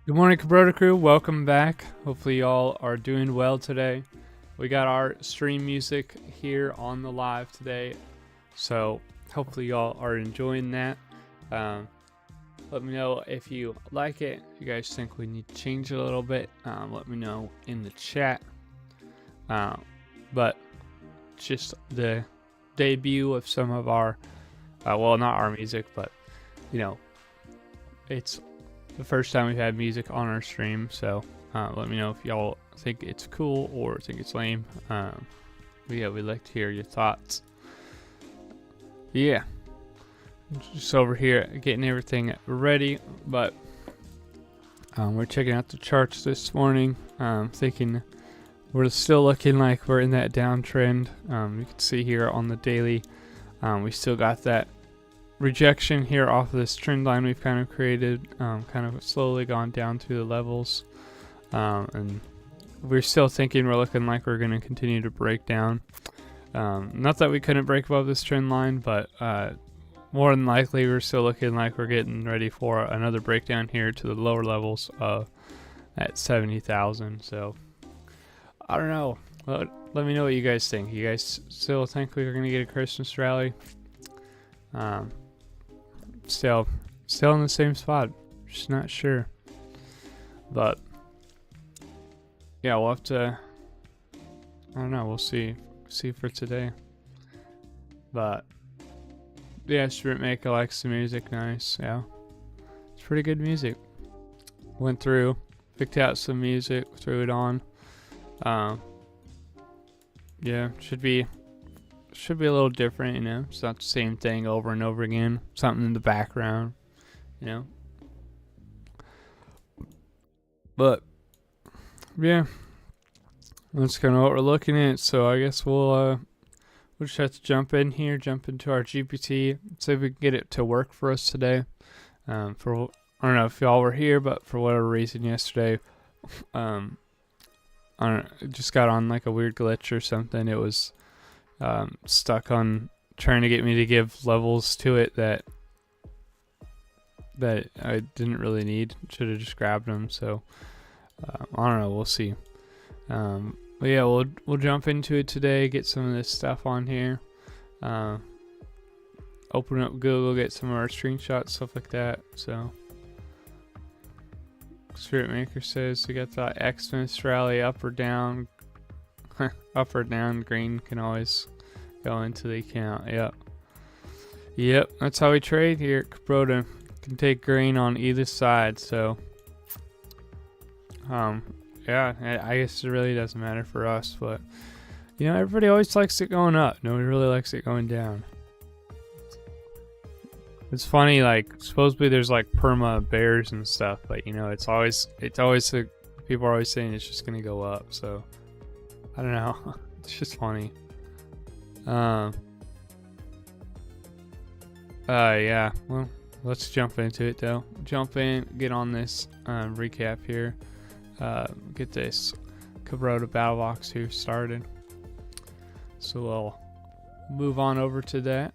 Good morning, Kabroda crew. Welcome back. Hopefully y'all are doing well today. We got our stream music here on the live today, so hopefully y'all are enjoying that. Let me know if you like it. If you guys think we need to change it a little bit, let me know in the chat. But just the debut of some of our, well, not our music, but you know, it's the first time we've had music on our stream, so let me know if y'all think it's cool or think it's lame. But yeah, we'd like to hear your thoughts. Yeah, just over here getting everything ready, but we're checking out the charts this morning, thinking we're still looking like we're in that downtrend. You can see here on the daily, we still got that rejection here off of this trend line we've kind of created, kind of slowly gone down to the levels, and we're still thinking we're looking like we're going to continue to break down. Not that we couldn't break above this trend line, but more than likely we're still looking like we're getting ready for another breakdown here to the lower levels at 70,000. So I don't know, let me know what you guys think. You guys still think we're going to get a Christmas rally? Still in the same spot, just not sure. But yeah, we'll have to, I don't know, we'll see for today. But yeah, Sprint Maker likes the music. Nice. Yeah, it's pretty good music. Went through, picked out some music, threw it on. Yeah, should be a little different, you know. It's not the same thing over and over again. Something in the background, you know. But yeah, that's kind of what we're looking at. So I guess we'll just have to jump into our GPT, see if we can get it to work for us today. I don't know if y'all were here, but for whatever reason yesterday, I don't know, it just got on like a weird glitch or something. It was stuck on trying to get me to give levels to it that I didn't really need. Should have just grabbed them. So I don't know. We'll see. But yeah, we'll jump into it today. Get some of this stuff on here. Open up Google, get some of our screenshots, stuff like that. So Spirit Maker says we got the Xmas rally up or down. Up or down, green can always go into the account. Yep, that's how we trade here at Kabroda. Can take green on either side, so yeah, I guess it really doesn't matter for us, but you know, everybody always likes it going up. Nobody really likes it going down. It's funny, like supposedly there's like perma bears and stuff, but you know, it's always people are always saying it's just gonna go up, so I don't know. It's just funny. Yeah, well, let's jump into it though. Jump in, get on this recap here. Get this Kabroda battle box here started. So we'll move on over to that.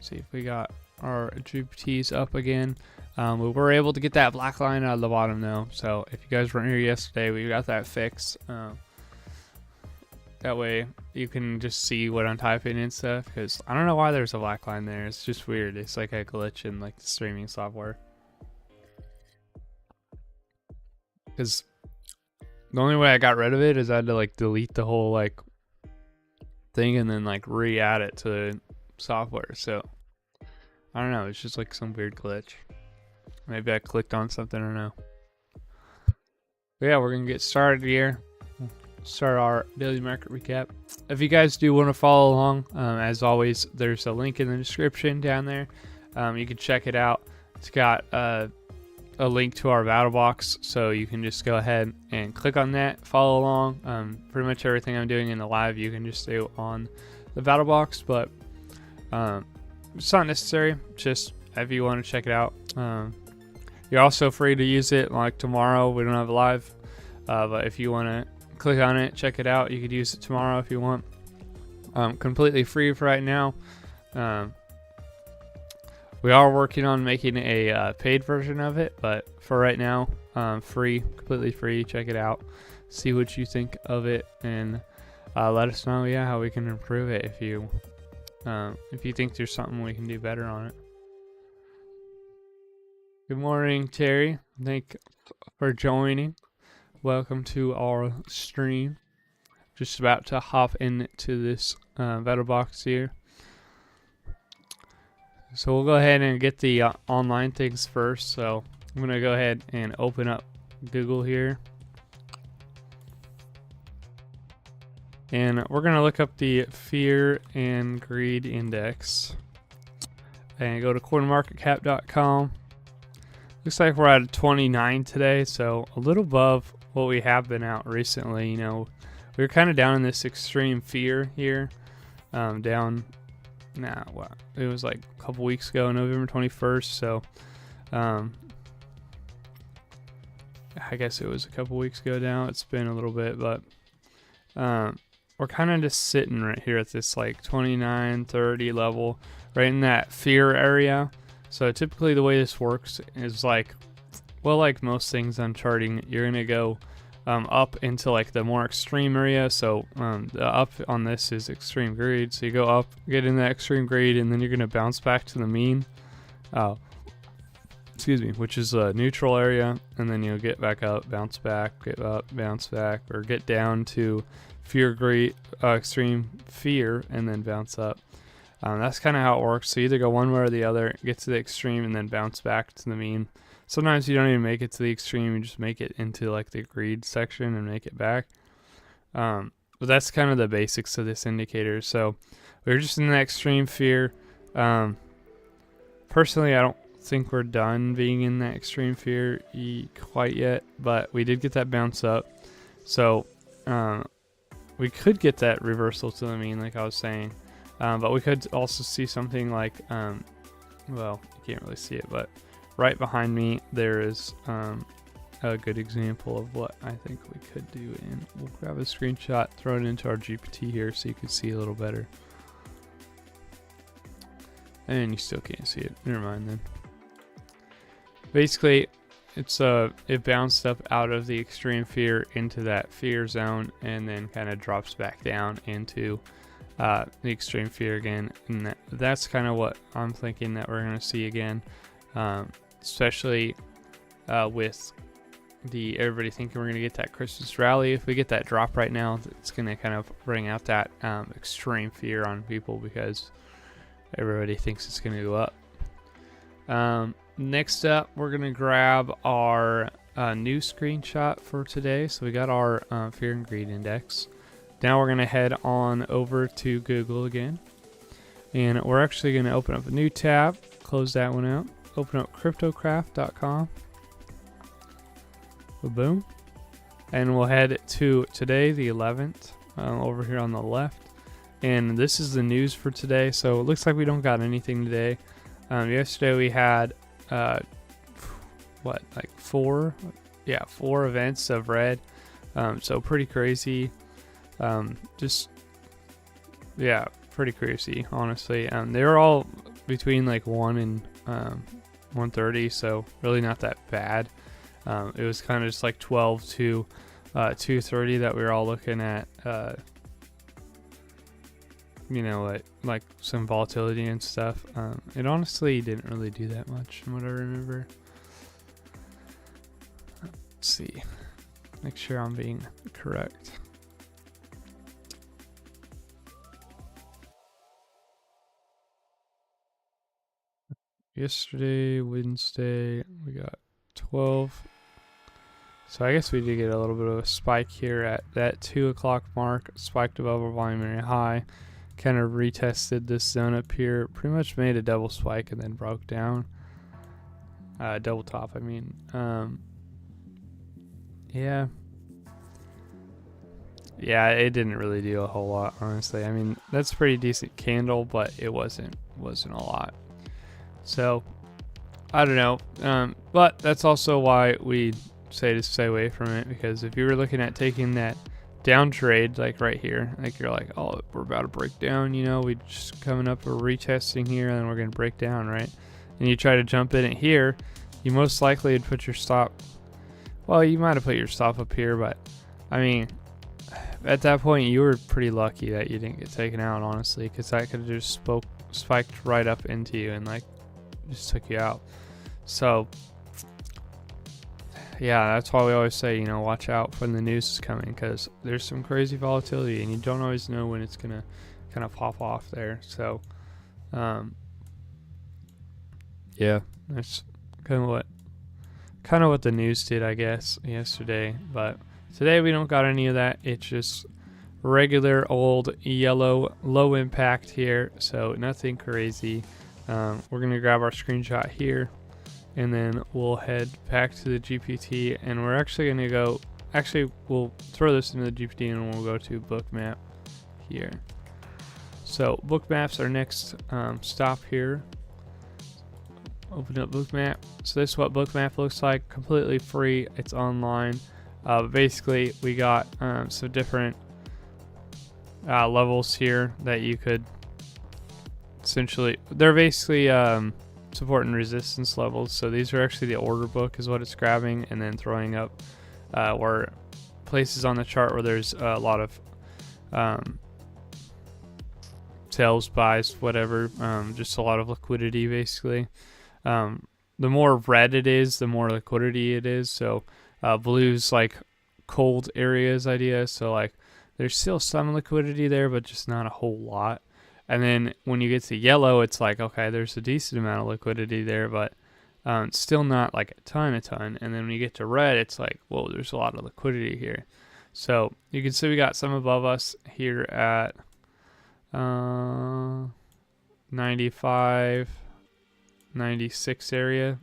See if we got our GPTs up again. We were able to get that black line out of the bottom though. So if you guys weren't here yesterday, we got that fixed. That way you can just see what I'm typing and stuff, because I don't know why there's a black line there. It's just weird. It's like a glitch in like the streaming software. Because the only way I got rid of it is I had to like delete the whole like thing and then like re-add it to the software. So I don't know. It's just like some weird glitch. Maybe I clicked on something. I don't know. But yeah, we're gonna get started here. Start our daily market recap. If you guys do want to follow along, as always, there's a link in the description down there. You can check it out. It's got a link to our battle box, so you can just go ahead and click on that, follow along. Pretty much everything I'm doing in the live you can just do on the battle box, but it's not necessary. Just if you want to check it out. You're also free to use it. Like tomorrow, we don't have a live, but if you want to click on it, check it out, you could use it tomorrow if you want. Completely free for right now. We are working on making a paid version of it, but for right now, free, completely free. Check it out, see what you think of it, and let us know, how we can improve it if you think there's something we can do better on it. Good morning, Terry. Thank you for joining. Welcome to our stream. Just about to hop into this battle box here. So we'll go ahead and get the online things first. So I'm going to go ahead and open up Google here. And we're going to look up the Fear and Greed Index. And go to coinmarketcap.com. Looks like we're at 29 today, so a little above what we have been out recently. We were kind of down in this extreme fear here. It was like a couple weeks ago, November 21st, so I guess it was a couple weeks ago now. It's been a little bit, but we're kind of just sitting right here at this like 29, 30 level, right in that fear area. So typically the way this works is like most things on charting, you're going to go up into like the more extreme area. So the up on this is extreme greed. So you go up, get in that extreme greed, and then you're going to bounce back to the mean, which is a neutral area. And then you'll get back up, bounce back, get up, bounce back, or get down to fear, greed, extreme fear, and then bounce up. That's kind of how it works. So you either go one way or the other, get to the extreme, and then bounce back to the mean. Sometimes you don't even make it to the extreme. You just make it into like the greed section and make it back. But that's kind of the basics of this indicator. So we're just in that extreme fear. Personally, I don't think we're done being in that extreme fear quite yet, but we did get that bounce up. So we could get that reversal to the mean, like I was saying. But we could also see something like, well, you can't really see it, but right behind me there is a good example of what I think we could do. And we'll grab a screenshot, throw it into our GPT here so you can see a little better. And you still can't see it. Never mind then. Basically, it bounced up out of the extreme fear into that fear zone and then kind of drops back down into the extreme fear again, and that's kind of what I'm thinking that we're going to see again, especially with everybody thinking we're going to get that Christmas rally. If we get that drop right now, it's going to kind of bring out that extreme fear on people because everybody thinks it's going to go up. Next up, we're going to grab our new screenshot for today. So we got our Fear and Greed Index. Now we're going to head on over to Google again, and we're actually going to open up a new tab, close that one out, open up cryptocraft.com, boom, and we'll head to today, the 11th, over here on the left, and this is the news for today. So it looks like we don't got anything today. Yesterday we had four events of red, so pretty crazy. Pretty crazy, honestly. They were all between like 1 and 1:30, so really not that bad. It was kind of just like 12 to 2:30 that we were all looking at, like some volatility and stuff. It honestly didn't really do that much from what I remember. Let's see, make sure I'm being correct. Yesterday, Wednesday, we got 12. So I guess we did get a little bit of a spike here at that 2 o'clock mark. Spiked above our volume area high. Kind of retested this zone up here. Pretty much made a double spike and then broke down. Double top, I mean. Yeah. Yeah, it didn't really do a whole lot, honestly. I mean, that's a pretty decent candle, but it wasn't wasn't a lot. So I don't know, but that's also why we say to stay away from it, because if you were looking at taking that down trade, like right here, like you're like, oh, we're about to break down, you know, we just coming up, we're retesting here, and then we're gonna break down, right? And you try to jump in it here, you most likely would put your stop. Well, you might have put your stop up here, but I mean, at that point, you were pretty lucky that you didn't get taken out, honestly, because that could have just spiked right up into you and like just took you out. So yeah, that's why we always say, you know, watch out when the news is coming, because there's some crazy volatility and you don't always know when it's gonna kind of pop off there. So yeah, that's kind of what the news did, I guess, yesterday. But today we don't got any of that. It's just regular old yellow low impact here, so nothing crazy. We're gonna grab our screenshot here, and then we'll head back to the GPT, and we're actually gonna go, we'll throw this into the GPT and we'll go to bookmap here. So bookmap's our next stop here. Open up bookmap. So this is what bookmap looks like, completely free, it's online. Basically we got some different levels here that you could essentially, they're basically support and resistance levels. So these are actually the order book is what it's grabbing, and then throwing up where places on the chart where there's a lot of sales, buys, whatever, just a lot of liquidity basically. The more red it is, the more liquidity it is. So blue's like cold areas idea, so like there's still some liquidity there, but just not a whole lot. And then when you get to yellow, it's like, okay, there's a decent amount of liquidity there, but still not like a ton. And then when you get to red, it's like, whoa, there's a lot of liquidity here. So you can see we got some above us here at 95, 96 area.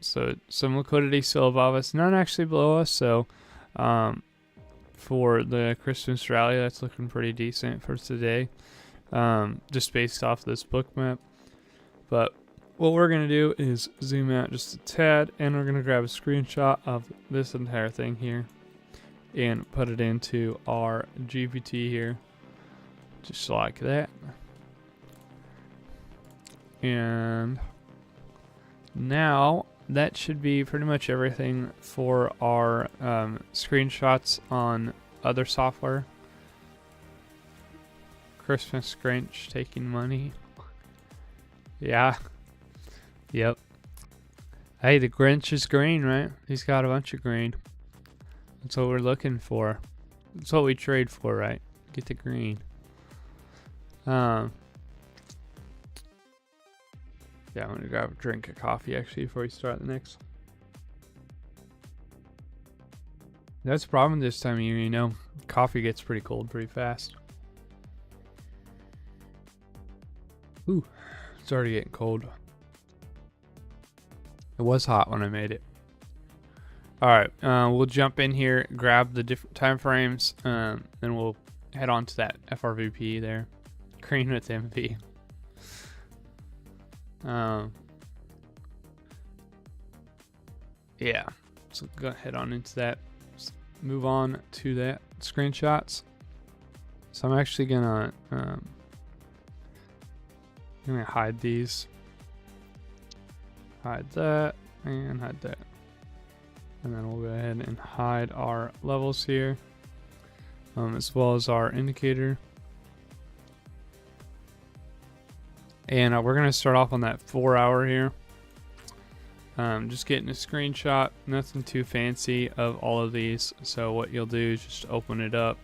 So some liquidity still above us, none actually below us. So for the Christmas rally, that's looking pretty decent for today, just based off this book map. But what we're going to do is zoom out just a tad, and we're going to grab a screenshot of this entire thing here and put it into our GPT here, just like that. And now that should be pretty much everything for our screenshots on other software. Christmas Grinch taking money. Yeah. Yep. Hey, the Grinch is green, right? He's got a bunch of green. That's what we're looking for. That's what we trade for, right? Get the green. Yeah, I'm gonna grab a drink of coffee actually before we start the next. That's the problem this time of year, you know. Coffee gets pretty cold pretty fast. Ooh, it's already getting cold. It was hot when I made it. Alright, we'll jump in here, grab the different time frames, then we'll head on to that FRVP there. Green with MP. Yeah, so go head on into that. Let's move on to that screenshots. So I'm actually gonna hide these, hide that, and hide that, and then we'll go ahead and hide our levels here, as well as our indicator. And we're going to start off on that 4 hour here. Just getting a screenshot, nothing too fancy of all of these. So what you'll do is just open it up,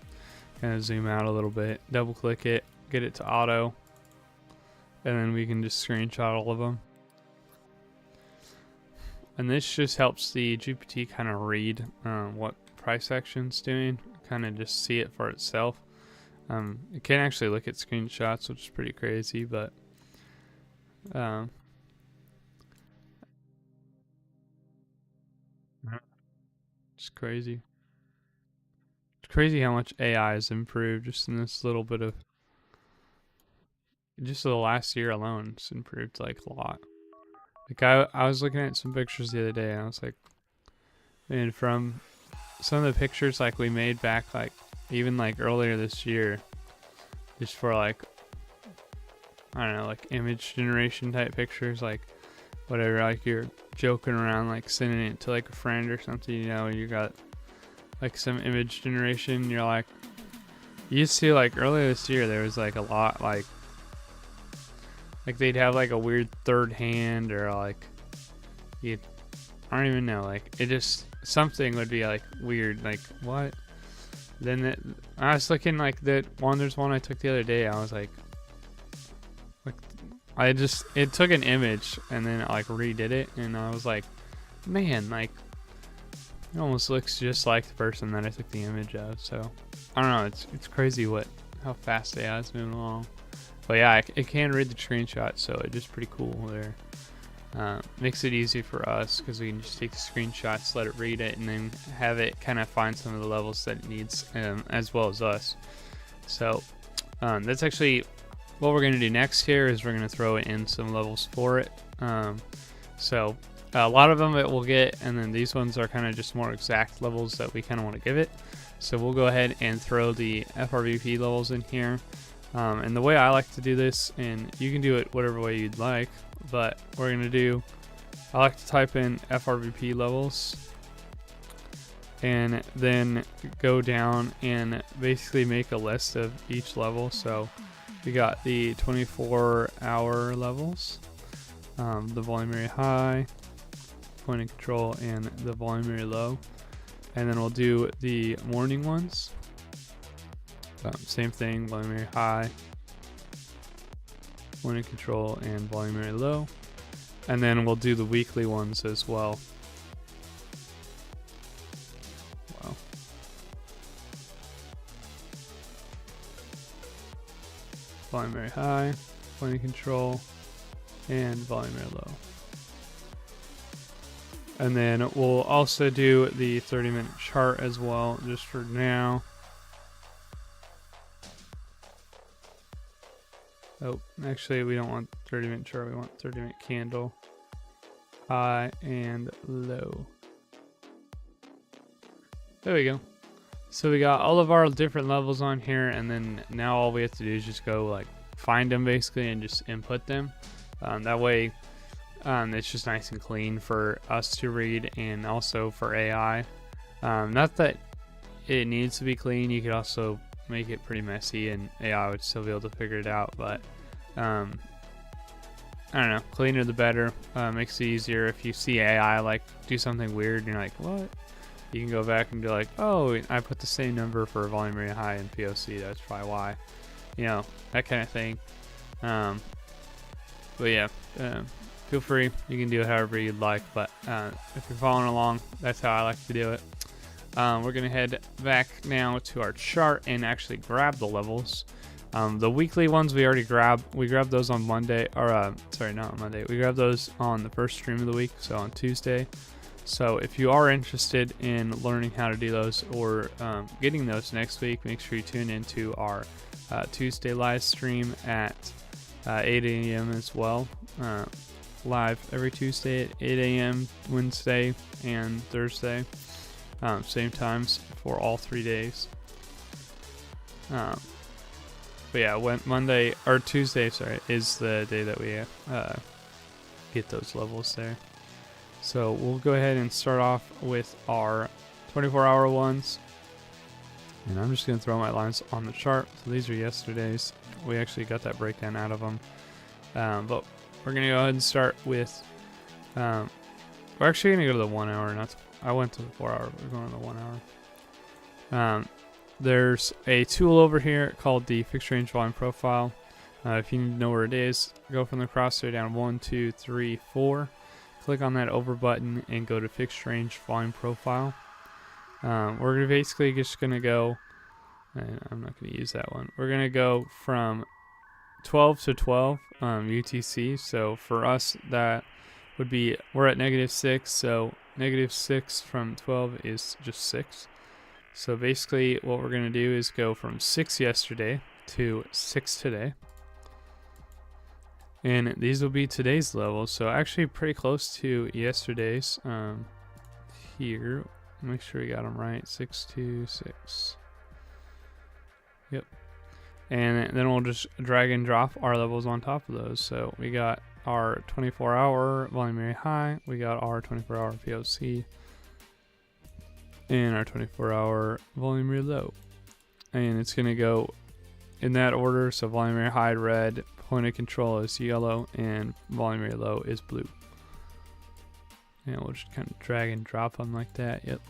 kind of zoom out a little bit, double click it, get it to auto, and then we can just screenshot all of them. And this just helps the GPT kind of read what price action's doing, kind of just see it for itself. It can actually look at screenshots, which is pretty crazy, but it's crazy. It's crazy how much AI has improved just in this little bit of just the last year alone, it's improved like a lot. Like I was looking at some pictures the other day, and I was like, man, from some of the pictures like we made back like even like earlier this year, just for like, I don't know, like image generation type pictures, like whatever, like you're joking around, like sending it to like a friend or something, you know, you got like some image generation, you're like, you see like earlier this year there was like a lot like they'd have like a weird third hand, or like I don't even know, like it just, something would be like weird, like what? Then I was looking like there's one I took the other day, I was like it took an image and then I like redid it, and I was like, man, like it almost looks just like the person that I took the image of. So I don't know, it's crazy how fast AI is moving along. But yeah, it can read the screenshot, so it's just pretty cool there. Makes it easy for us because we can just take the screenshots, let it read it, and then have it kind of find some of the levels that it needs, as well as us. So that's actually what we're going to do next here, is we're going to throw in some levels for it. So a lot of them it will get, and then these ones are kind of just more exact levels that we kind of want to give it. So we'll go ahead and throw the FRVP levels in here. And the way I like to do this, and you can do it whatever way you'd like, but we're going to do, I like to type in FRVP levels and then go down and basically make a list of each level. So we got the 24-hour levels, the volume area high, point of control, and the volume area low. And then we'll do the morning ones. Same thing, volume area high, point of control, and volume area low. And then we'll do the weekly ones as well. Wow. Volume area high, point of control, and volume area low. And then we'll also do the 30-minute chart as well, just for now. Oh, actually we don't want 30-minute chart, we want 30-minute candle. High and low. There we go. So we got all of our different levels on here, and then now all we have to do is just go like find them basically and just input them. That way it's just nice and clean for us to read, and also for AI. Not that it needs to be clean, you could also make it pretty messy and AI would still be able to figure it out, but I don't know, cleaner the better. Makes it easier. If you see AI like do something weird and you're like, what? You can go back and be like, oh, I put the same number for volume area high in POC, that's probably why, you know, that kind of thing. But yeah, feel free, you can do it however you'd like, but if you're following along, that's how I like to do it. We're gonna head back now to our chart and actually grab the levels. The weekly ones we already grabbed. We grabbed those on Monday, or sorry, not on Monday. We grabbed those on the first stream of the week, so on Tuesday. So if you are interested in learning how to do those, or getting those next week, make sure you tune into our Tuesday live stream at 8 a.m. as well. Live every Tuesday at 8 a.m., Wednesday and Thursday. Same times for all 3 days. But yeah, when Monday or Tuesday, sorry, is the day that we get those levels there. So we'll go ahead and start off with our 24-hour ones. And I'm just going to throw my lines on the chart. So these are yesterday's. We actually got that breakdown out of them. But we're going to go ahead and start with, we're actually going to go to the 1 hour. I went to the 4 hour, but we're going to the 1 hour. There's a tool over here called the fixed range volume profile. If you need to know where it is, go from the crosshair down 1, 2, 3, 4. Click on that over button and go to fixed range volume profile. We're basically just going to go, I'm not going to use that one. We're going to go from 12 to 12 UTC. So for us, that would be, we're at -6. So -6 from 12 is just 6. So basically what we're going to do is go from 6 yesterday to 6 today. And these will be today's levels, so actually pretty close to yesterday's. Here, make sure we got them right. 626. Yep. And then we'll just drag and drop our levels on top of those. So we got our 24-hour volume area high, we got our 24-hour POC, and our 24-hour volume area low. And it's gonna go in that order. So volume area high red, point of control is yellow, and volume area low is blue. And we'll just kind of drag and drop them like that. Yep.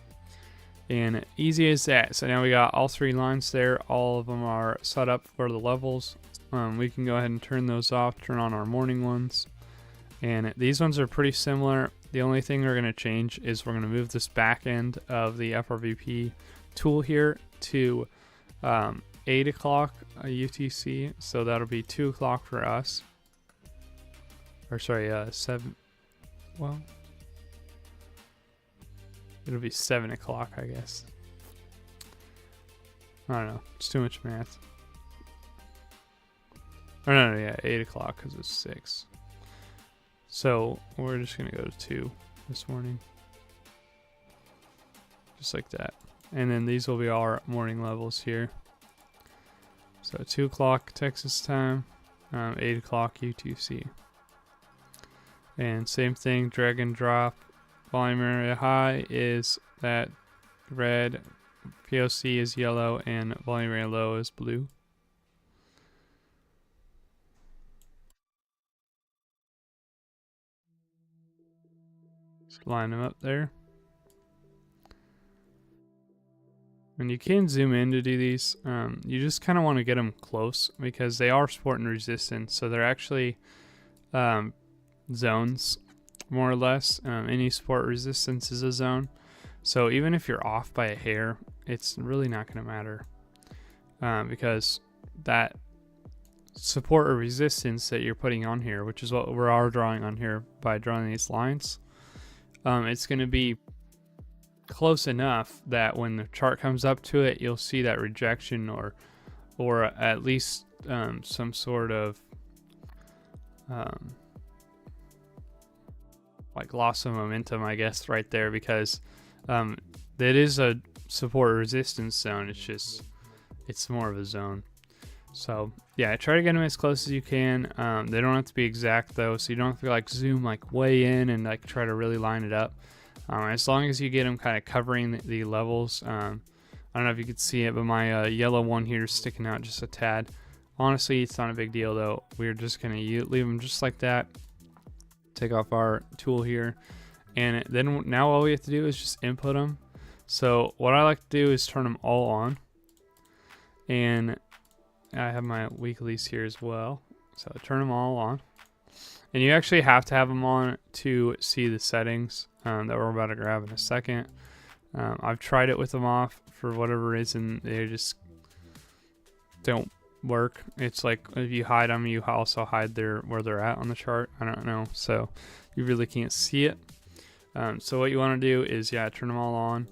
And easy as that. So now we got all 3 lines there. All of them are set up for the levels. We can go ahead and turn those off, turn on our morning ones. And these ones are pretty similar. The only thing we're going to change is we're going to move this back end of the FRVP tool here to 8 o'clock UTC. So that'll be 2 o'clock for us. Or sorry, 7. Well, it'll be 7 o'clock, I guess. I don't know. It's too much math. Or no, yeah, 8 o'clock because it's 6. So we're just going to go to 2 this morning. Just like that. And then these will be our morning levels here. So 2 o'clock Texas time, 8 o'clock UTC. And same thing, drag and drop. Volume area high is that red, POC is yellow, and volume area low is blue. Just line them up there. And you can zoom in to do these. You just kind of want to get them close because they are support and resistance. So they're actually zones, more or less. Any support resistance is a zone. So even if you're off by a hair, it's really not going to matter because that support or resistance that you're putting on here, which is what we are drawing on here by drawing these lines, it's going to be close enough that when the chart comes up to it, you'll see that rejection or at least some sort of like loss of momentum, I guess, right there, because it is a support resistance zone. It's more of a zone. So yeah, try to get them as close as you can. They don't have to be exact though, so you don't have to like zoom like way in and like try to really line it up. As long as you get them kind of covering the levels. I don't know if you could see it, but my yellow one here is sticking out just a tad. Honestly, it's not a big deal though. We're just gonna leave them just like that. Take off our tool here, and then now all we have to do is just input them. So what I like to do is turn them all on, and I have my weeklies here as well. So turn them all on, and you actually have to have them on to see the settings that we're about to grab in a second. I've tried it with them off. For whatever reason, they just don't work. It's like if you hide them, you also hide where they're at on the chart. I don't know, so you really can't see it. So what you want to do is turn them all on.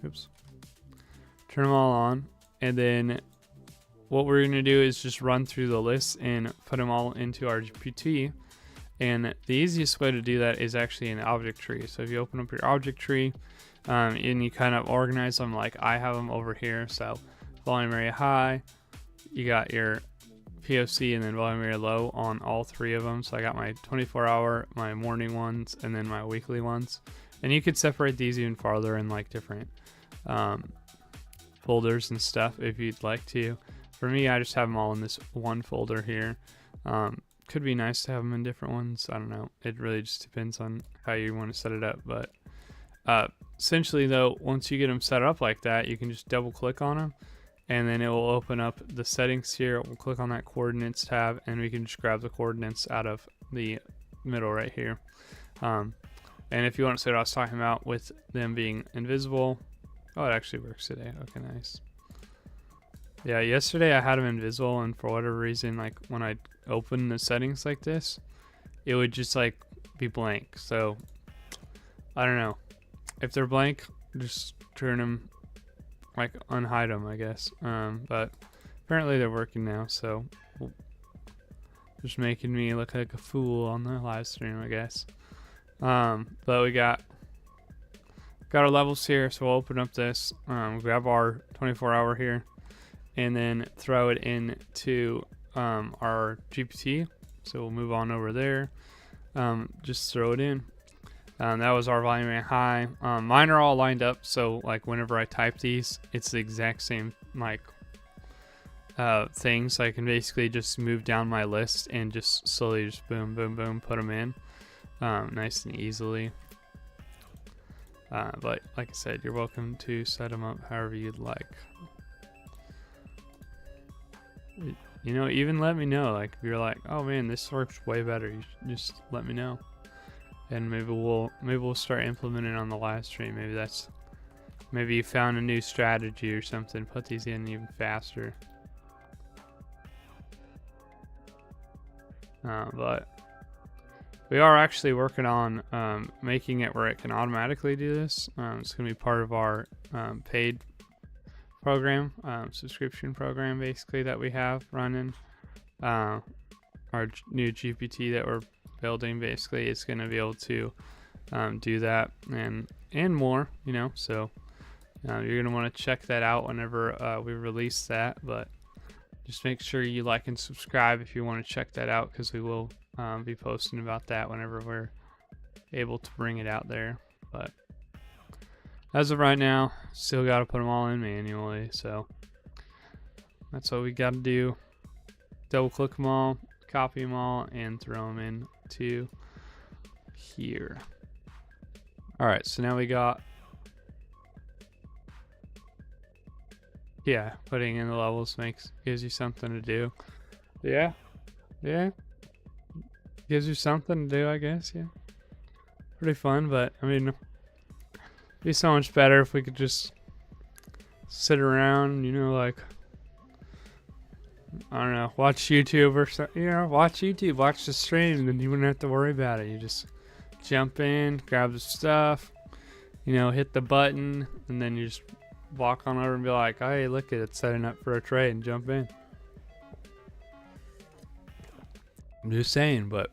Oops. Turn them all on, and then what we're going to do is just run through the list and put them all into our GPT. And the easiest way to do that is actually an object tree. So if you open up your object tree and you kind of organize them like I have them over here. So volume area high, you got your POC, and then volume area low on all 3 of them. So I got my 24-hour, my morning ones, and then my weekly ones. And you could separate these even farther in like different folders and stuff if you'd like to. For me, I just have them all in this one folder here. Could be nice to have them in different ones. I don't know. It really just depends on how you want to set it up. But essentially, though, once you get them set up like that, you can just double click on them, and then it will open up the settings here. We'll click on that coordinates tab, and we can just grab the coordinates out of the middle right here. And if you want to see what I was talking about with them being invisible, oh, it actually works today. Okay, nice. Yeah, yesterday I had them invisible, and for whatever reason, like when I open the settings like this, it would just like be blank. So I don't know. If they're blank, just turn them, like unhide them, I guess. But apparently they're working now, so we'll Just making me look like a fool on the live stream, I guess. But we got our levels here, so we'll open up this, grab our 24-hour here, and then throw it into our GPT. So we'll move on over there. Just throw it in. That was our volume rate high. Mine are all lined up, so like whenever I type these, it's the exact same like thing. So I can basically just move down my list and just slowly just boom, boom, boom, put them in, nice and easily. But like I said, you're welcome to set them up however you'd like. You know, even let me know, like if you're like, oh man, this works way better, you just let me know, and maybe we'll start implementing on the live stream. Maybe you found a new strategy or something, put these in even faster. But we are actually working on making it where it can automatically do this. It's going to be part of our paid program, subscription program basically that we have running. Our new GPT that we're building basically is going to be able to do that and more, you know. So you're going to want to check that out whenever we release that. But just make sure you like and subscribe if you want to check that out, because we will be posting about that whenever we're able to bring it out there. But as of right now, still got to put them all in manually, so that's what we got to do. Double click them all, copy them all, and throw them into here. All right, so now we got, yeah, putting in the levels gives you something to do. Yeah, gives you something to do, I guess. Yeah, pretty fun. But I mean, it'd be so much better if we could just sit around, you know, like, I don't know, watch YouTube or something. You know, watch the stream, and then you wouldn't have to worry about it. You just jump in, grab the stuff, you know, hit the button, and then you just walk on over and be like, hey, look at it, setting up for a trade, and jump in. I'm just saying. But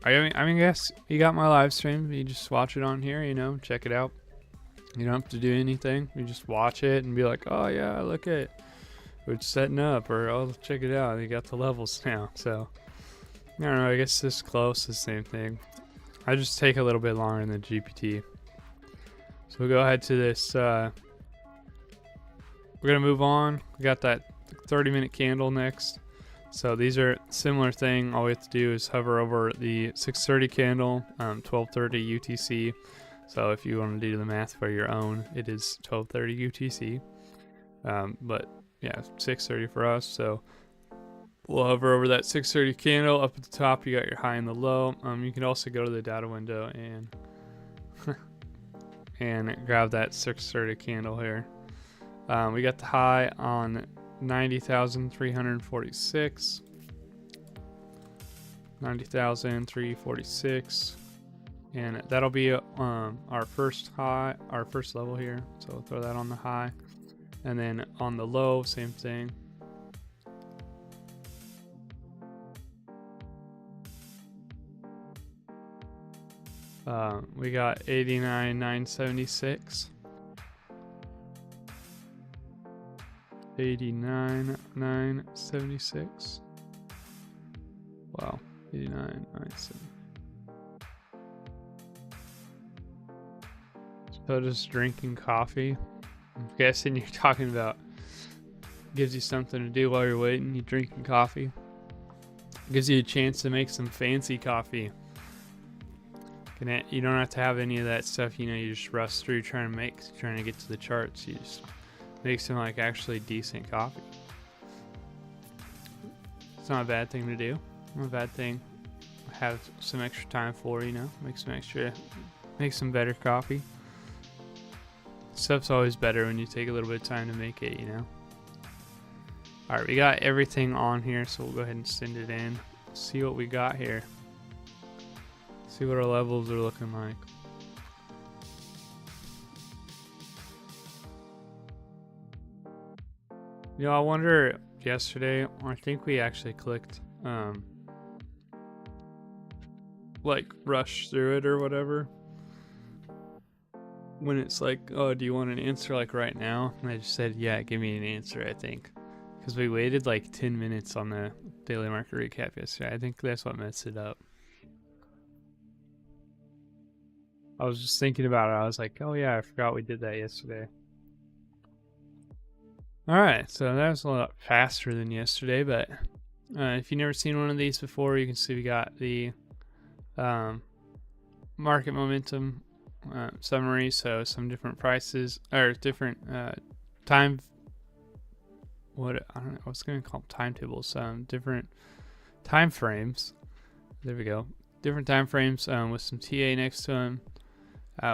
I mean, I guess you got my live stream. You just watch it on here, you know, check it out. You don't have to do anything. You just watch it and be like, oh yeah, look at it, it's setting up, or oh, check it out, you got the levels now. So I don't know, I guess this close, the same thing. I just take a little bit longer than GPT. So we'll go ahead to this. We're gonna move on. We got that 30-minute candle next. So these are similar thing. All we have to do is hover over the 6:30 candle, 12:30 UTC. So if you want to do the math for your own, it is 12:30 UTC. But yeah, 6:30 for us. So we'll hover over that 6:30 candle. Up at the top, you got your high and the low. You can also go to the data window and and grab that 6:30 candle here. We got the high on 90,346. 90,346. And that'll be our first high, our first level here. So we'll throw that on the high. And then on the low, same thing. We got 89,976. 89,976. Wow, 89,976. So just drinking coffee. I'm guessing you're talking about gives you something to do while you're waiting. You're drinking coffee. Gives you a chance to make some fancy coffee. You don't have to have any of that stuff, you know, you just rush through trying to get to the charts. You just make some like actually decent coffee. It's not a bad thing to do. Not a bad thing to have some extra time for, you know, make some better coffee. Stuff's always better when you take a little bit of time to make it, you know. Alright, we got everything on here, so we'll go ahead and send it in. See what we got here. See what our levels are looking like. You know, I wonder yesterday, I think we actually clicked like rush through it or whatever. When it's like, oh, do you want an answer like right now? And I just said, yeah, give me an answer, I think. Because we waited like 10 minutes on the daily market recap yesterday. I think that's what messed it up. I was just thinking about it. I was like, oh yeah, I forgot we did that yesterday. Alright, so that was a lot faster than yesterday, but if you've never seen one of these before, you can see we got the market momentum summary, so some different prices, or different time, I don't know, I was going to call them timetables, different time frames. There we go. Different time frames with some TA next to them.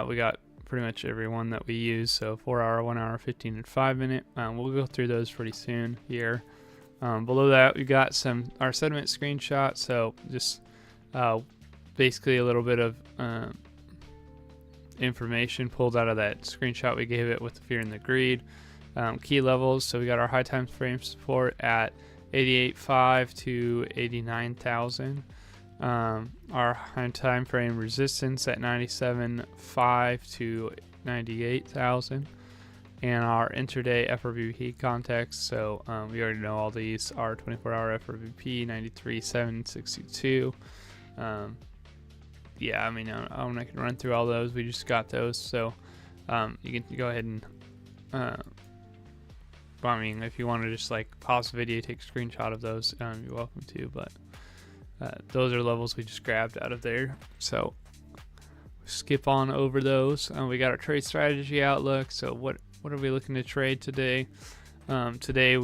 We got pretty much every one that we use, so 4 hour, 1 hour, 15 and 5 minute. We'll go through those pretty soon here. Below that we got our sentiment screenshot, so just basically a little bit of information pulled out of that screenshot we gave it with the fear and the greed. Key levels, so we got our high time frame support at 88.5 to 89,000. Our high time frame resistance at 97.5 to 98,000, and our intraday FRVP context, so we already know all these. Our 24-hour FRVP 93.762. Yeah, I mean, I'm not gonna run through all those. We just got those, so you can go ahead and I mean, if you want to just like pause the video, take a screenshot of those, you're welcome to, but those are levels we just grabbed out of there, so skip on over those. We got our trade strategy outlook, so what are we looking to trade today? Today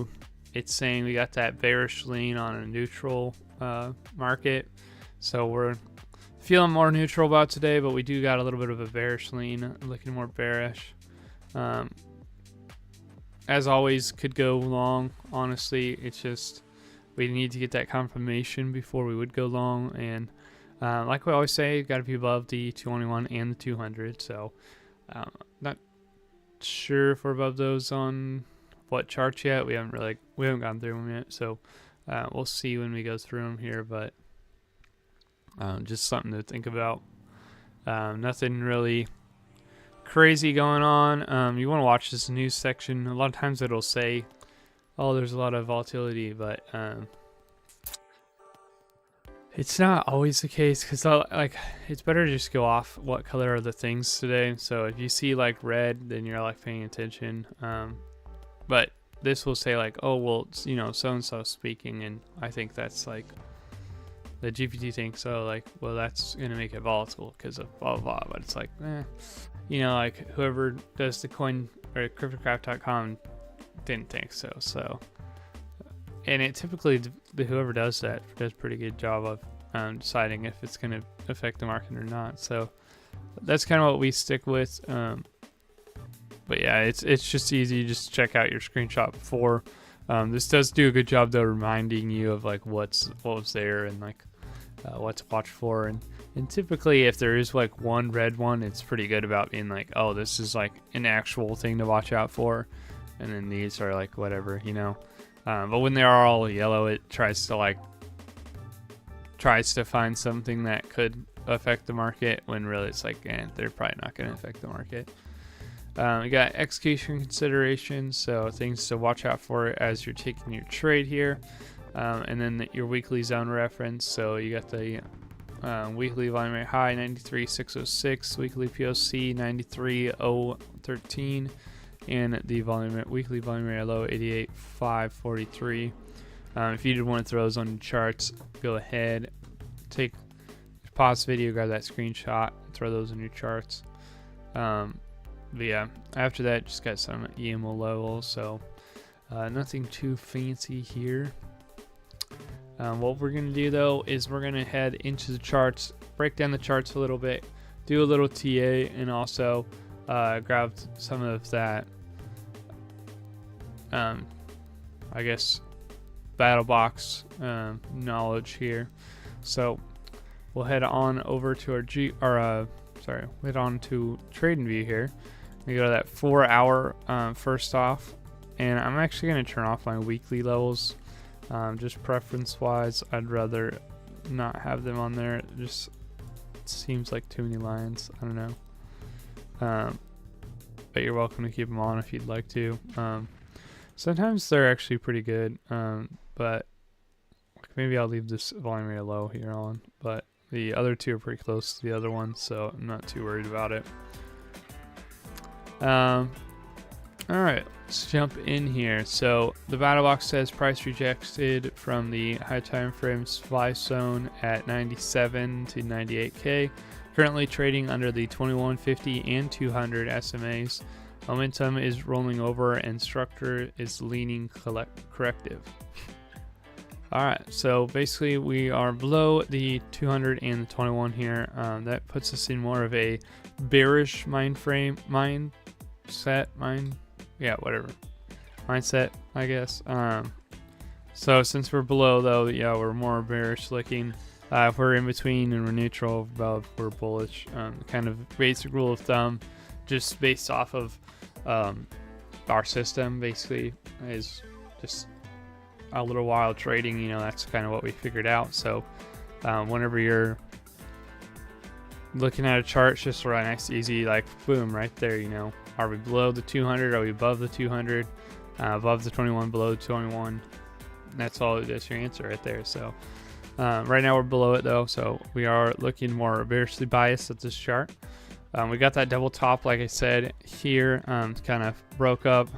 it's saying we got that bearish lean on a neutral market, so we're feeling more neutral about today, but we do got a little bit of a bearish lean, looking more bearish. As always, could go long. Honestly, it's just we need to get that confirmation before we would go long, and like we always say, got to be above the 221 and the 200. So not sure if we're above those on what charts yet. We haven't gone through them yet, so we'll see when we go through them here, but just something to think about. Nothing really crazy going on. You want to watch this news section. A lot of times it'll say, oh, there's a lot of volatility, but it's not always the case, because like it's better to just go off what color are the things today. So if you see like red, then you're like paying attention. But this will say like, oh well, it's, you know, so and so speaking, and I think that's like the GPT thinks so, like, well, that's gonna make it volatile because of blah blah blah. But it's like, you know, like whoever does the coin or cryptocraft.com didn't think so. So, and it typically whoever does that does a pretty good job of deciding if it's gonna affect the market or not. So that's kind of what we stick with. But yeah, it's just easy. Just check out your screenshot before. This does do a good job though, reminding you of like what was there and like what to watch for. And typically, if there is like one red one, it's pretty good about being like, oh, this is like an actual thing to watch out for. And then these are like whatever, you know. But when they are all yellow, it tries to find something that could affect the market, when really it's like, they're probably not going to affect the market. We got execution considerations, so things to watch out for as you're taking your trade here. And then your weekly zone reference, so you got the weekly volume rate high 93.606, weekly POC 93.013, and the weekly volume rate low 88.543. If you did want to throw those on your charts, go ahead, pause the video, grab that screenshot, throw those on your charts. But yeah, after that, just got some EMO levels, so nothing too fancy here. What we're going to do though is we're going to head into the charts, break down the charts a little bit, do a little TA, and also grab some of that, I guess, battle box knowledge here. So we'll head on over to head on to trading view here. We go to that 4 hour first off, and I'm actually going to turn off my weekly levels. Just preference wise, I'd rather not have them on there. Just It seems like too many lines. I don't know. But you're welcome to keep them on if you'd like to. Sometimes they're actually pretty good, but maybe I'll leave this volume rate low here on. But the other two are pretty close to the other ones, so I'm not too worried about it. Alright, let's jump in here. So the battle box says price rejected from the high time frame supply zone at 97 to 98k. Currently trading under the 2150 and 200 SMAs. Momentum is rolling over and structure is leaning corrective. Alright, so basically we are below the 200 and the 21 here. That puts us in more of a bearish mindset, I guess. So since we're below though, yeah, we're more bearish looking. If we're in between and we're neutral, above, we're bullish. Kind of basic rule of thumb, just based off of our system, basically, is just a little while trading. You know, that's kind of what we figured out. So whenever you're looking at a chart, it's just right nice, easy, like boom, right there. You know, are we below the 200? Are we above the 200? Above the 21, below the 21? That's all. That's your answer right there. So. Right now we're below it though, so we are looking more bearishly biased at this chart. We got that double top, like I said, here, kind of broke up,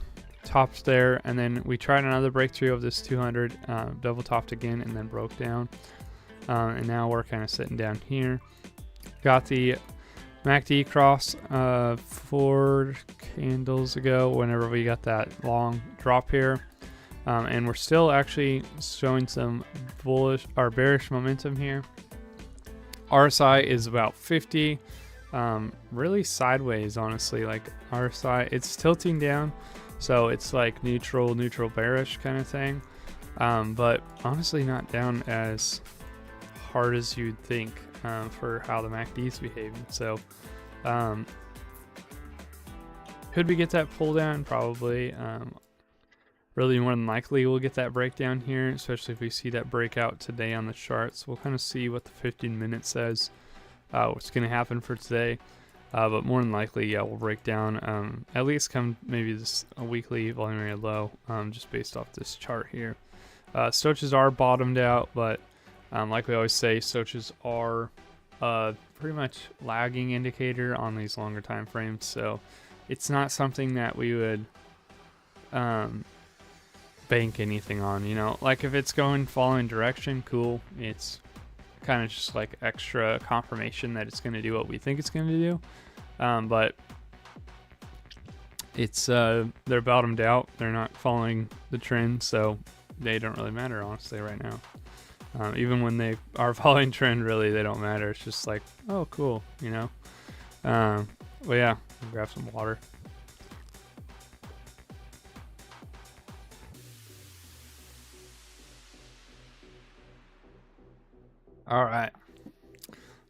tops there, and then we tried another breakthrough of this 200, double topped again, and then broke down. And now we're kind of sitting down here. Got the MACD cross 4 candles ago, whenever we got that long drop here. And we're still actually showing some bullish or bearish momentum here. RSI is about 50, really sideways, honestly. Like RSI, it's tilting down, so it's like neutral bearish kind of thing, but honestly not down as hard as you'd think for how the MACD is behaving. So could we get that pull down? Probably. Really more than likely we'll get that breakdown here, especially if we see that breakout today on the charts. We'll kind of see what the 15 minutes says, what's going to happen for today. But more than likely, yeah, we'll break down, at least come maybe this a weekly volume area low, just based off this chart here. Stoches are bottomed out, but like we always say, Stoches are pretty much lagging indicator on these longer time frames. So it's not something that we would bank anything on, you know. Like if it's going following direction, cool. It's kind of just like extra confirmation that it's going to do what we think it's going to do, but it's they're bottomed out, they're not following the trend, so they don't really matter, honestly, right now. Even when they are following trend, really they don't matter. It's just like, oh cool, you know. Well, yeah, grab some water. All right.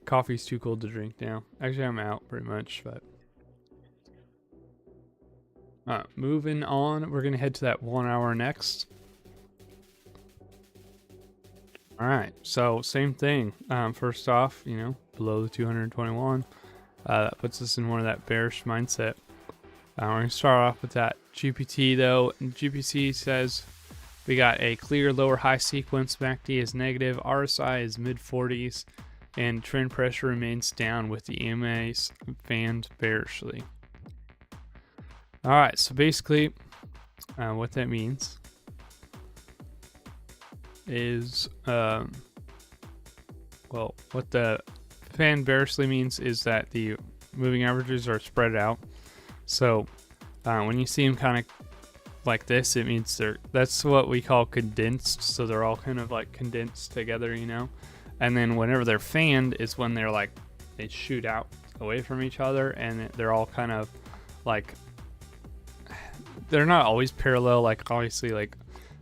Coffee's too cold to drink now. Actually, I'm out pretty much, but moving on, we're gonna head to that 1 hour next. All right, so same thing. First off, you know, below the 221, that puts us in more of that bearish mindset. We're gonna start off with that GPT though. And GPC says we got a clear lower high sequence. MACD is negative. RSI is mid 40s, and trend pressure remains down with the EMAs fanned bearishly. All right, so basically, what that means is, well, what the fan bearishly means is that the moving averages are spread out. So when you see them kind of like this, it means that's what we call condensed. So they're all kind of like condensed together, you know. And then whenever they're fanned is when they're like, they shoot out away from each other, and they're all kind of like, they're not always parallel. Like obviously, like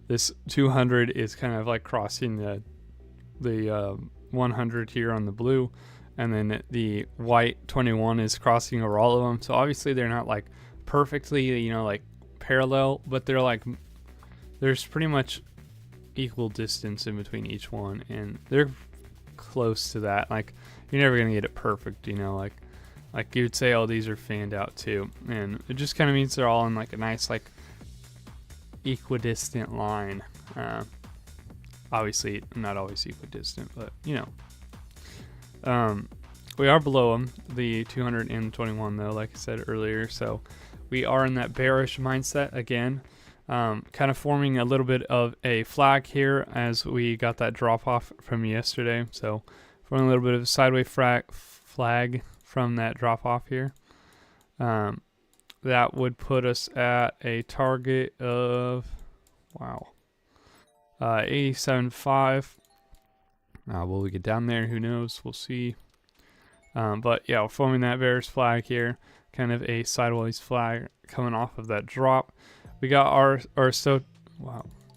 this 200 is kind of like crossing the 100 here on the blue, and then the white 21 is crossing over all of them. So obviously they're not like perfectly, you know, like parallel, but they're like, there's pretty much equal distance in between each one, and they're close to that. Like, you're never gonna get it perfect, you know. Like you would say, oh, these are fanned out too, and it just kind of means they're all in like a nice, like, equidistant line. Obviously not always equidistant, but you know. We are below them, the 221 though, like I said earlier, so we are in that bearish mindset again, kind of forming a little bit of a flag here as we got that drop off from yesterday. So forming a little bit of a sideways flag from that drop off here. That would put us at a target of 87.5. Will we get down there? Who knows? We'll see. But yeah, we're forming that bearish flag here, kind of a sideways flag coming off of that drop. We got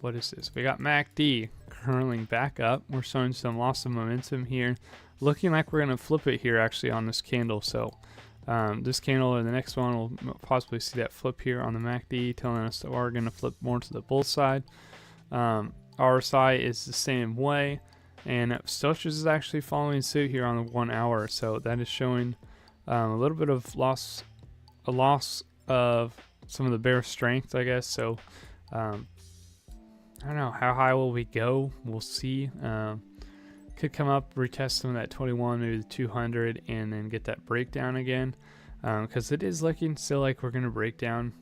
what is this? We got MACD curling back up. We're showing some loss of momentum here, looking like we're gonna flip it here actually on this candle. So this candle and the next one will possibly see that flip here on the MACD, telling us that we're gonna flip more to the bull side. RSI is the same way. And Stochastic is actually following suit here on the 1 hour, so that is showing a little bit of loss of some of the bear strength, I guess. So I don't know, how high will we go? We'll see. Could come up, retest some of that 21, maybe the 200, and then get that breakdown again, because it is looking still like we're going to break down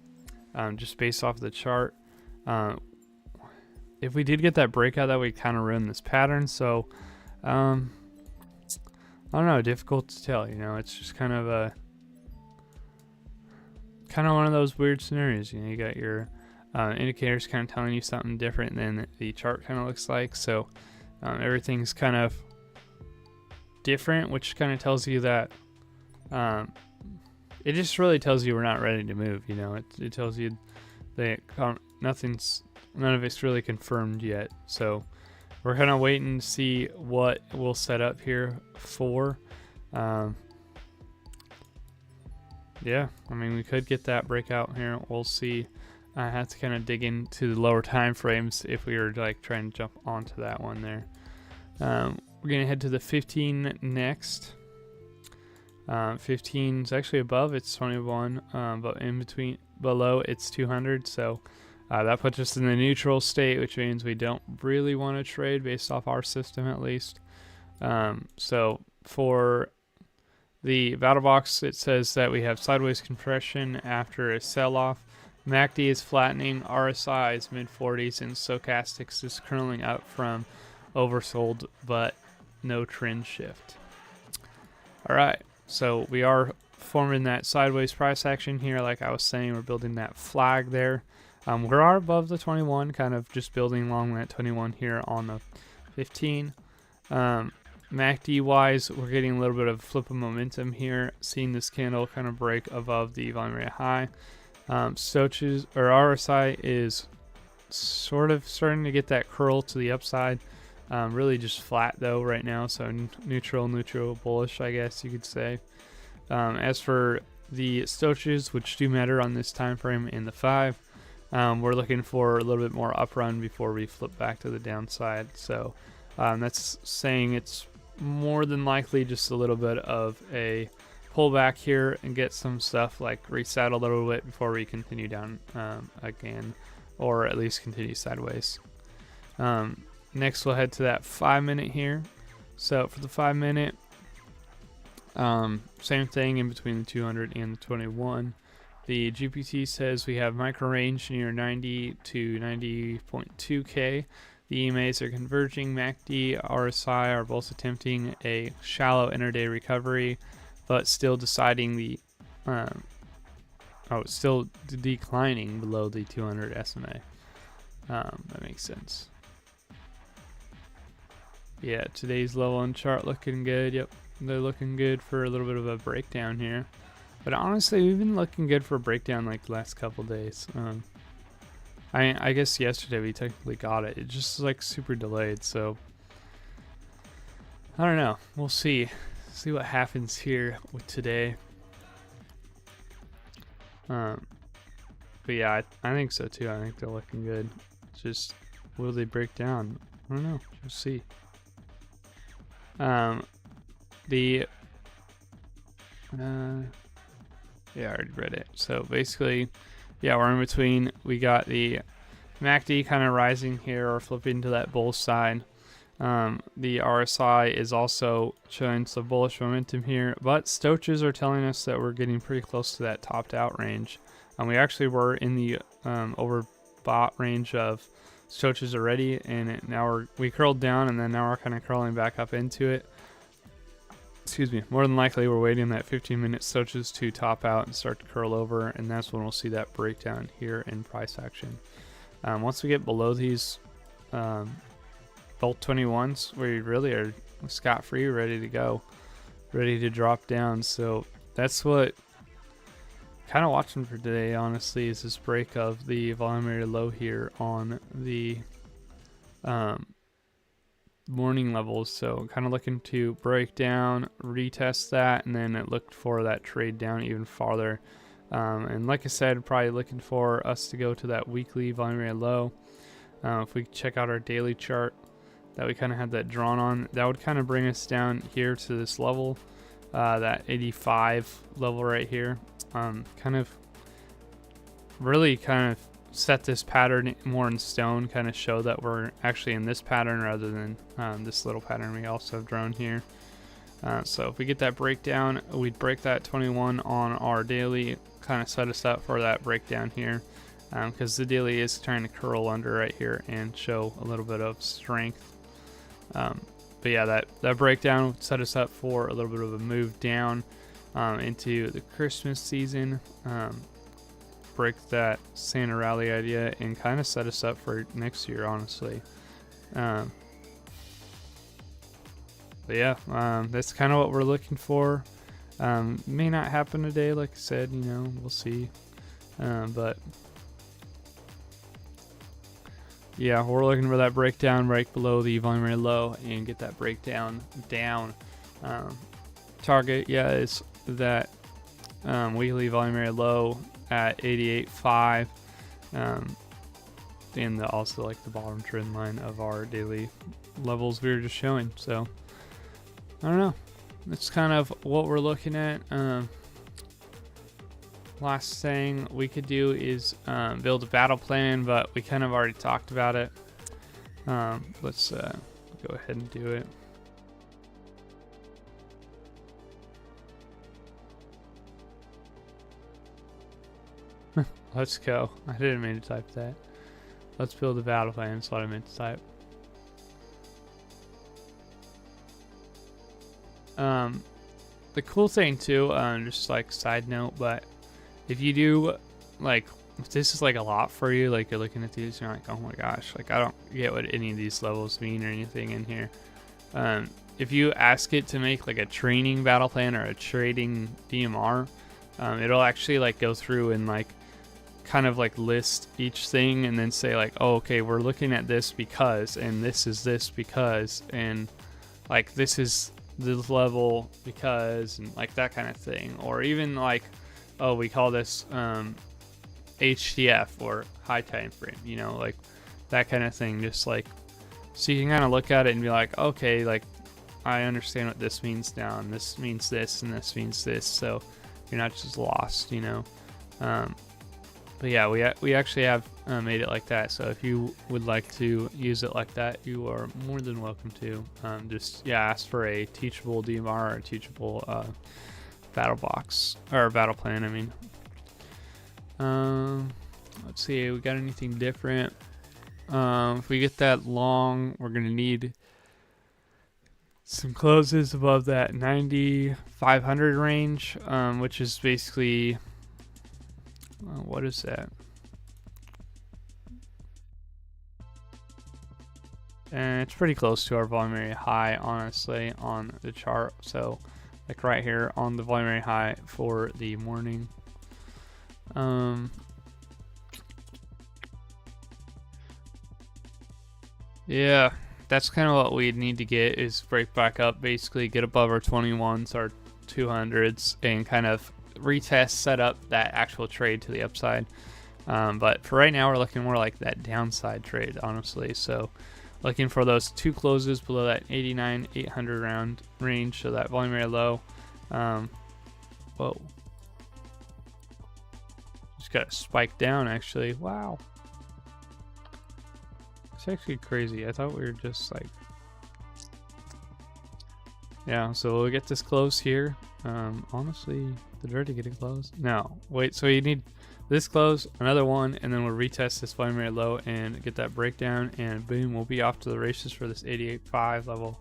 just based off the chart. If we did get that breakout, that would kind of ruin this pattern. So, I don't know, difficult to tell. You know, it's just kind of one of those weird scenarios. You know, you got your indicators kind of telling you something different than the chart kind of looks like. So, everything's kind of different, which kind of tells you that it just really tells you we're not ready to move. You know, it tells you that none of it's really confirmed yet, so we're kind of waiting to see what we'll set up here for. Yeah, I mean, we could get that breakout here. We'll see. I have to kind of dig into the lower time frames if we were like trying to jump onto that one there. We're gonna head to the 15 next. 15 is actually above, it's 21, but below it's 200, so that puts us in the neutral state, which means we don't really want to trade based off our system at least. So for the battle box, it says that we have sideways compression after a sell-off. MACD is flattening, RSI is mid-40s, and Stochastics is curling up from oversold, but no trend shift. All right, so we are forming that sideways price action here. Like I was saying, we're building that flag there. We are above the 21, kind of just building along that 21 here on the 15. MACD wise, we're getting a little bit of flip of momentum here, seeing this candle kind of break above the volume rate high. Stochastic or RSI is sort of starting to get that curl to the upside. Really just flat though right now, so neutral bullish, I guess you could say. As for the Stochastics, which do matter on this time frame in the 5, we're looking for a little bit more up run before we flip back to the downside. So that's saying it's more than likely just a little bit of a pullback here and get some stuff like reset a little bit before we continue down again, or at least continue sideways. Next we'll head to that 5-minute here. So for the 5-minute, same thing in between the 200 and the 21. The GPT says we have micro range near 90 to 90.2K. The EMAs are converging. MACD, RSI are both attempting a shallow intraday recovery, but still deciding the still declining below the 200 SMA. That makes sense. Yeah, today's level and chart looking good. Yep, they're looking good for a little bit of a breakdown here. But honestly, we've been looking good for a breakdown like the last couple days. I guess yesterday we technically got it. It just like super delayed, so I don't know. We'll see. See what happens here with today. But yeah, I think so too. I think they're looking good. It's just, will they break down? I don't know. We'll see. The yeah, I already read it. So basically, yeah, we're in between. We got the MACD kind of rising here or flipping to that bull side. The RSI is also showing some bullish momentum here, but stoches are telling us that we're getting pretty close to that topped out range. We actually were in the overbought range of stoches already, and now we curled down, and then now we're kind of curling back up into it. Excuse me. More than likely, we're waiting that 15-minute stoches to top out and start to curl over, and that's when we'll see that breakdown here in price action. Once we get below these both 21s, we really are scot-free, ready to go, ready to drop down. So that's what kind of watching for today, honestly, is this break of the volume area low here on the morning levels. So kind of looking to break down, retest that, and then it looked for that trade down even farther. And like I said, probably looking for us to go to that weekly volume area low. If we check out our daily chart that we kind of had that drawn on, that would kind of bring us down here to this level, that 85 level right here. Kind of really kind of set this pattern more in stone, kind of show that we're actually in this pattern rather than this little pattern we also have drawn here. So if we get that breakdown, we'd break that 21 on our daily, kind of set us up for that breakdown here, because the daily is trying to curl under right here and show a little bit of strength. But yeah, that breakdown would set us up for a little bit of a move down into the Christmas season, break that Santa rally idea, and kind of set us up for next year, honestly. But yeah, that's kind of what we're looking for. May not happen today, like I said, you know, we'll see. But yeah, we're looking for that breakdown right below the volume area low and get that breakdown down. Target, yeah, is that weekly volume area low at 88.5, and also like the bottom trend line of our daily levels we were just showing. So I don't know, that's kind of what we're looking at. Last thing we could do is build a battle plan, but we kind of already talked about it. Let's go ahead and do it. Let's go. I didn't mean to type that. Let's build a battle plan. That's what I meant to type. The cool thing too, just like side note, but if you do, like, if this is like a lot for you, like you're looking at these and you're like, oh my gosh, like I don't get what any of these levels mean or anything in here. If you ask it to make like a training battle plan or a trading DMR, it'll actually like go through and like kind of like list each thing and then say like, oh, okay, we're looking at this because, and this is this because, and like this is this level because, and like that kind of thing. Or even like, oh, we call this HTF or high time frame, you know, like that kind of thing. Just like, so you can kind of look at it and be like, okay, like I understand what this means now, and this means this, and this means this, so you're not just lost, you know. But yeah, we actually have made it like that. So if you would like to use it like that, you are more than welcome to. Just ask for a teachable DMR or a teachable battle box or battle plan. I mean, let's see, we got anything different? If we get that long, we're gonna need some closes above that 9,500 range, which is basically what is that? And it's pretty close to our volume area high, honestly, on the chart. So like right here on the volume area high for the morning. Yeah, that's kind of what we need to get, is break back up, basically get above our 21s, our 200s, and kind of retest, set up that actual trade to the upside. But for right now, we're looking more like that downside trade, honestly. So looking for those 2 closes below that 89,800 round range, so that volume area low. Whoa, just got a spike down actually. Wow, it's actually crazy. I thought we were just like, yeah, so we'll get this close here. Honestly, did it already get it closed? No, wait, so you need this close, another one, and then we'll retest this volume area low and get that breakdown, and boom, we'll be off to the races for this 88.5 level.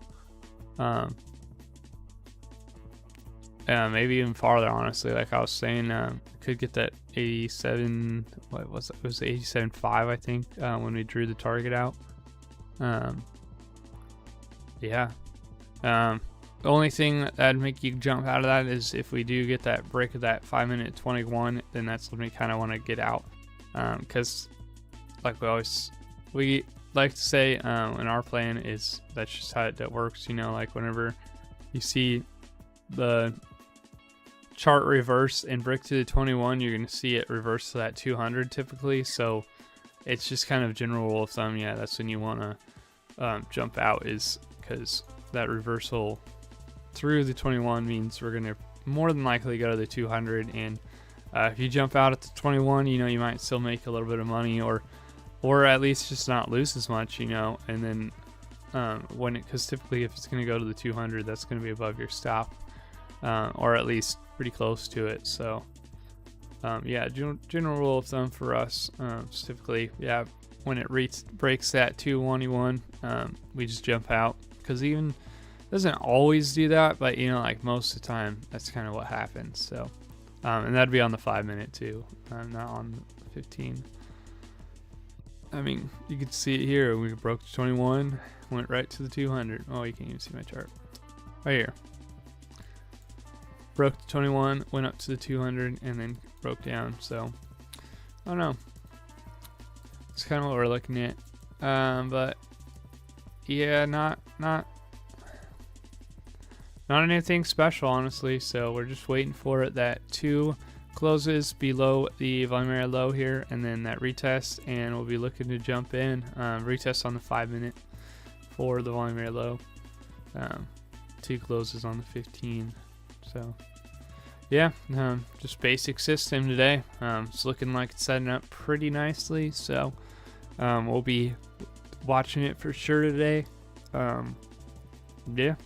Maybe even farther, honestly. Like I was saying, could get that 87, what was it? It was 87.5, I think, when we drew the target out. Yeah. The only thing that'd make you jump out of that is if we do get that break of that 5-minute 21, then that's when we kind of want to get out. Because like we like to say in our plan is that's just how it works, you know, like whenever you see the chart reverse and break to the 21, you're going to see it reverse to that 200 typically. So it's just kind of general rule of thumb. Yeah, that's when you want to jump out, is because that reversal through the 21 means we're going to more than likely go to the 200. And if you jump out at the 21, you know, you might still make a little bit of money, or at least just not lose as much, you know. And then because typically if it's going to go to the 200, that's going to be above your stop, or at least pretty close to it. So yeah, general rule of thumb for us, typically, yeah, when it breaks that 221, we just jump out, because even doesn't always do that, but you know, like most of the time that's kind of what happens. So and that'd be on the 5-minute too, not on the 15. I mean, you could see it here. We broke the 21, went right to the 200. Oh, you can't even see my chart right here. Broke the 21, went up to the 200, and then broke down. So I don't know, it's kind of what we're looking at. But yeah, not anything special, honestly. So we're just waiting for that 2 closes below the volume area low here, and then that retest, and we'll be looking to jump in, retest on the 5-minute for the volume area low, 2 closes on the 15. So yeah, just basic system today. It's looking like it's setting up pretty nicely, so we'll be watching it for sure today. Yeah.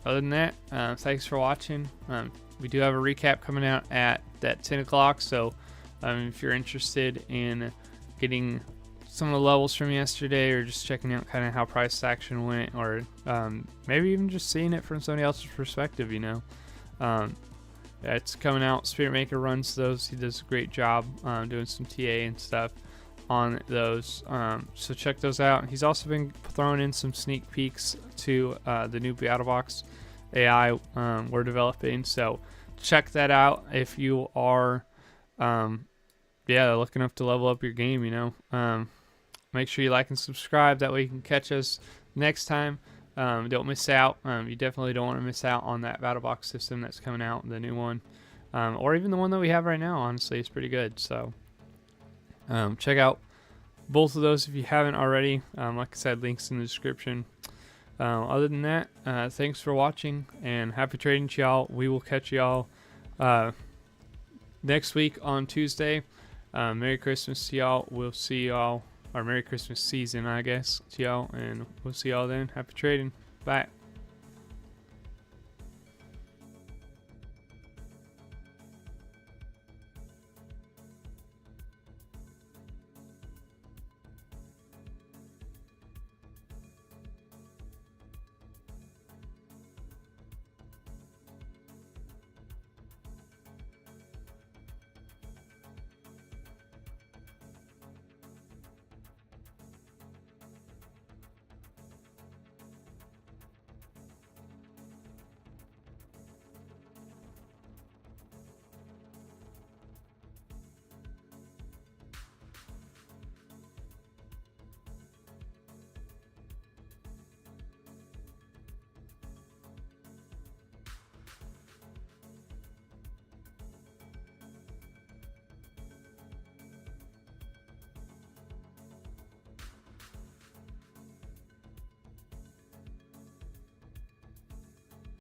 Other than that, thanks for watching. We do have a recap coming out at that 10 o'clock, so if you're interested in getting some of the levels from yesterday, or just checking out kind of how price action went, or maybe even just seeing it from somebody else's perspective, you know, it's coming out. Spirit Maker runs those. He does a great job doing some TA and stuff on those, so check those out. He's also been throwing in some sneak peeks to the new BattleBox AI we're developing, so check that out if you are looking up to level up your game, you know. Make sure you like and subscribe, that way you can catch us next time. Don't miss out. You definitely don't want to miss out on that BattleBox system that's coming out, the new one, or even the one that we have right now. Honestly, it's pretty good, so check out both of those if you haven't already. Like I said, links in the description. Other than that, thanks for watching, and happy trading to y'all. We will catch y'all next week on Tuesday. Merry Christmas to y'all. We'll see y'all, or Merry Christmas season, I guess, to y'all, and we'll see y'all then. Happy trading. Bye.